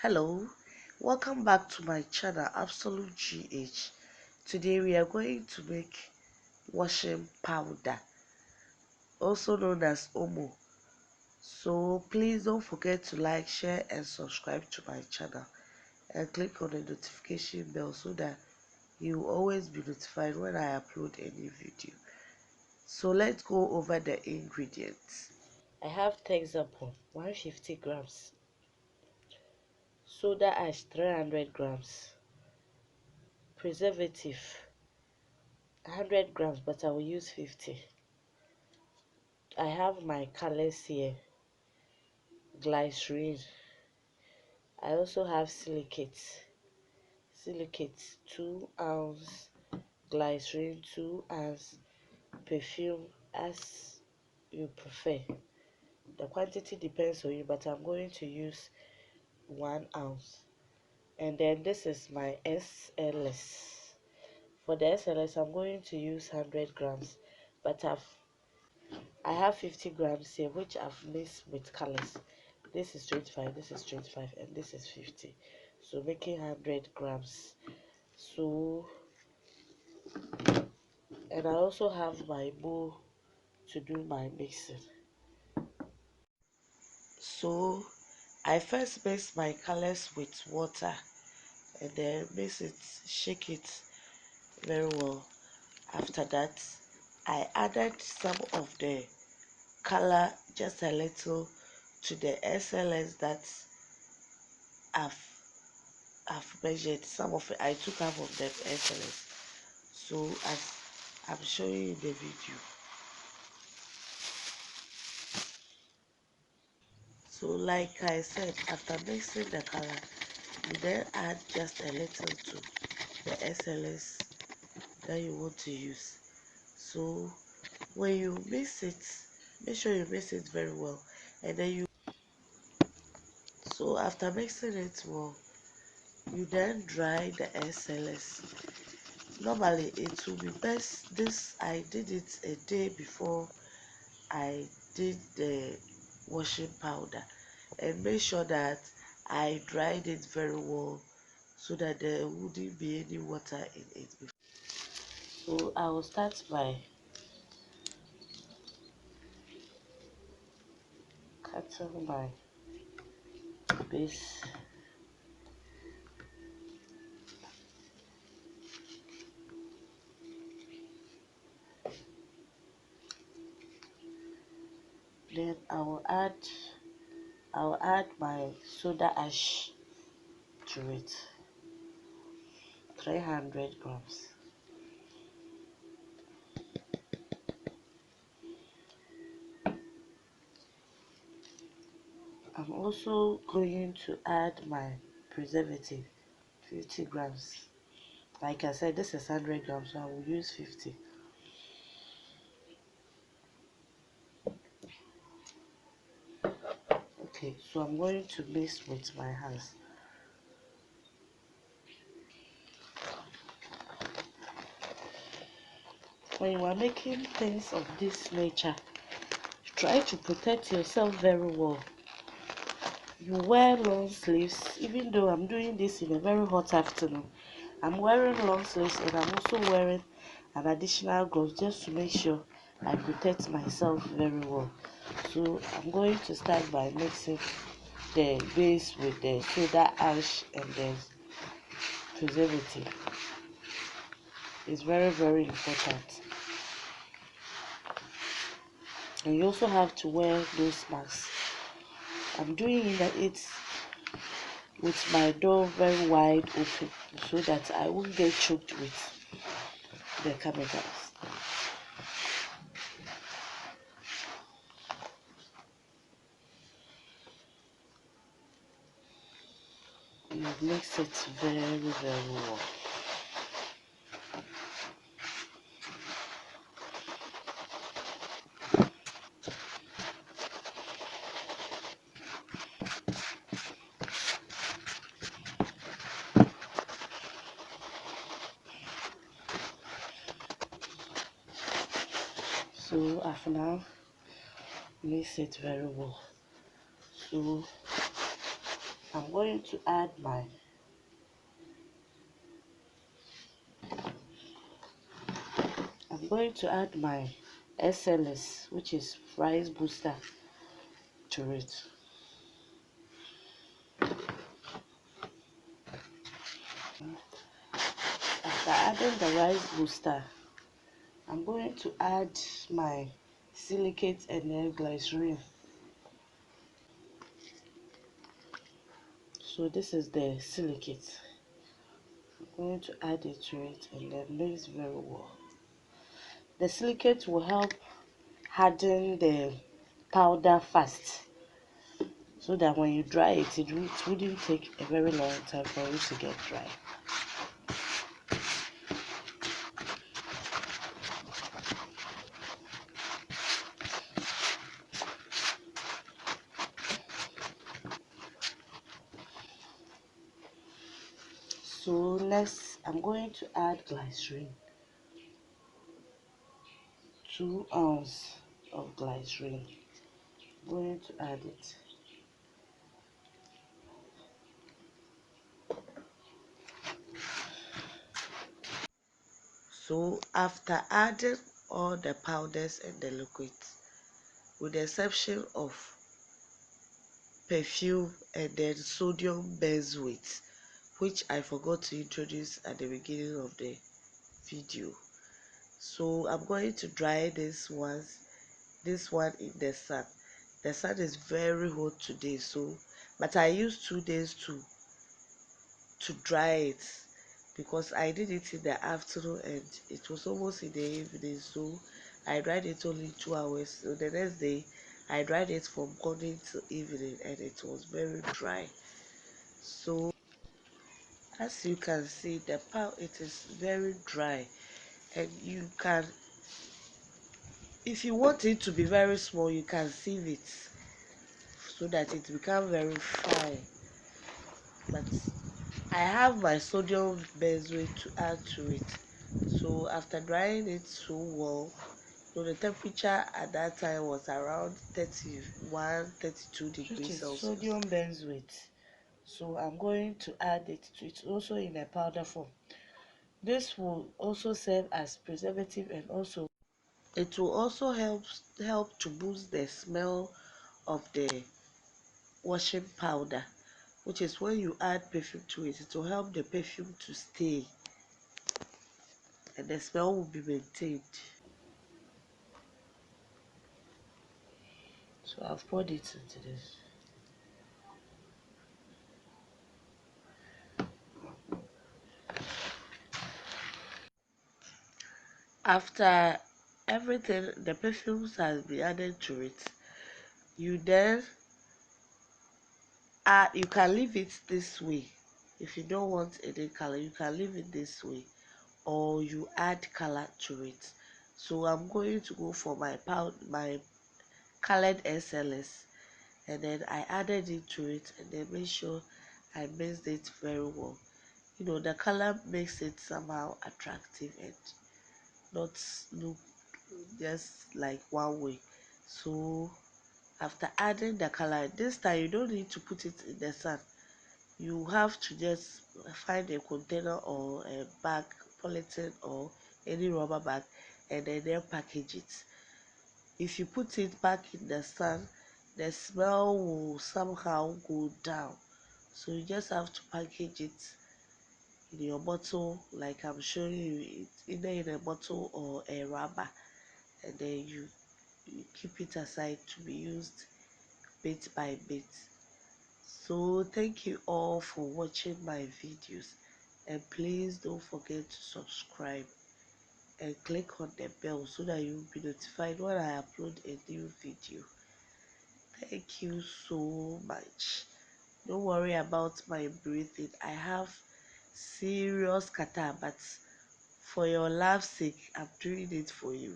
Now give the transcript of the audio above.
Hello, welcome back to my channel Absolutegh. Today we are going to make washing powder, also known as Omo. So please don't forget to like, share and subscribe to my channel and click on the notification bell so that you will always be notified when I upload any video. So let's go over the ingredients. I have Texapo 150 grams, soda ash 300 grams, preservative 100 grams, but I will use 50. I have my colors here, glycerin. I also have silicates 2 ounce, glycerin 2 ounce, perfume as you prefer. The quantity depends on you, but I'm going to use 1 ounce. And then this is my SLS. For the SLS, I'm going to use 100 grams, but I have 50 grams here, which I've mixed with colors. This is 25, this is 25, and this is 50. So making 100 grams. So, and I also have my bowl to do my mixing. So, I first mix my colors with water and then mix it, shake it very well. After that, I added some of the color, just a little, to the SLS that I've measured. Some of it I took half of them SLS, so as I'm showing you in the video. So like I said, after mixing the color, you then add just a little to the SLS that you want to use. So when you mix it, make sure you mix it very well, and then so after mixing it well, you then dry the SLS. Normally it will be best, this I did it a day before I did the washing powder, and make sure that I dried it very well so that there wouldn't be any water in it. So I will start by cutting my base. Then I'll add my soda ash to it, 300 grams. I'm also going to add my preservative, 50 grams. Like I said, this is 100 grams, so I will use 50. Okay, so I'm going to mix with my hands. When you are making things of this nature, try to protect yourself very well. You wear long sleeves. Even though I'm doing this in a very hot afternoon, I'm wearing long sleeves, and I'm also wearing an additional glove just to make sure I protect myself very well. So I'm going to start by mixing the base with the soda ash and the preservative. It's very, very important. And you also have to wear nose masks. I'm doing it with my door very wide open so that I won't get choked with the chemicals. You mix it very, very well. So I've now mixed it very well. So I'm going to add my SLS, which is fries booster, to it. After adding the rice booster, I'm going to add my silicate and then glycerin. So this is the silicate. I'm going to add it to it and then mix very well. The silicate will help harden the powder fast, so that when you dry it, it wouldn't take a very long time for it to get dry. So next, I'm going to add glycerin, 2 ounces of glycerin. I'm going to add it. So after adding all the powders and the liquids, with the exception of perfume and then sodium benzoate, which I forgot to introduce at the beginning of the video. So I'm going to dry this one in the sun. The sun is very hot today, so but I used 2 days to dry it, because I did it in the afternoon and it was almost in the evening, so I dried it only 2 hours. So the next day I dried it from morning to evening and it was very dry. So as you can see, it is very dry, and you can, if you want it to be very small, you can sieve it so that it becomes very fine. But I have my sodium benzoate to add to it. So after drying it so well, so the temperature at that time was around 31, 32 degrees Celsius. Sodium benzoate. So I'm going to add it to it, also in a powder form. This will also serve as preservative, and also it will also help to boost the smell of the washing powder, which is when you add perfume to it, it will help the perfume to stay and the smell will be maintained. So I've poured it into this. After everything, the perfumes has been added to it, you then you can leave it this way. If you don't want any color, you can leave it this way, or you add color to it. So I'm going to go for my colored SLS, and then I added it to it, and then make sure I mixed it very well. The color makes it somehow attractive and not look just like one way. So after adding the color, this time you don't need to put it in the sun. You have to just find a container or a bag, polythene or any rubber bag, and then package it. If you put it back in the sun, the smell will somehow go down. So you just have to package it in your bottle, like I'm showing you, either in a bottle or a rubber, and then you keep it aside to be used bit by bit. So thank you all for watching my videos, and please don't forget to subscribe and click on the bell so that you'll be notified when I upload a new video. Thank you so much. Don't worry about my breathing. I have serious catarrh, but for your love's sake, I'm doing it for you.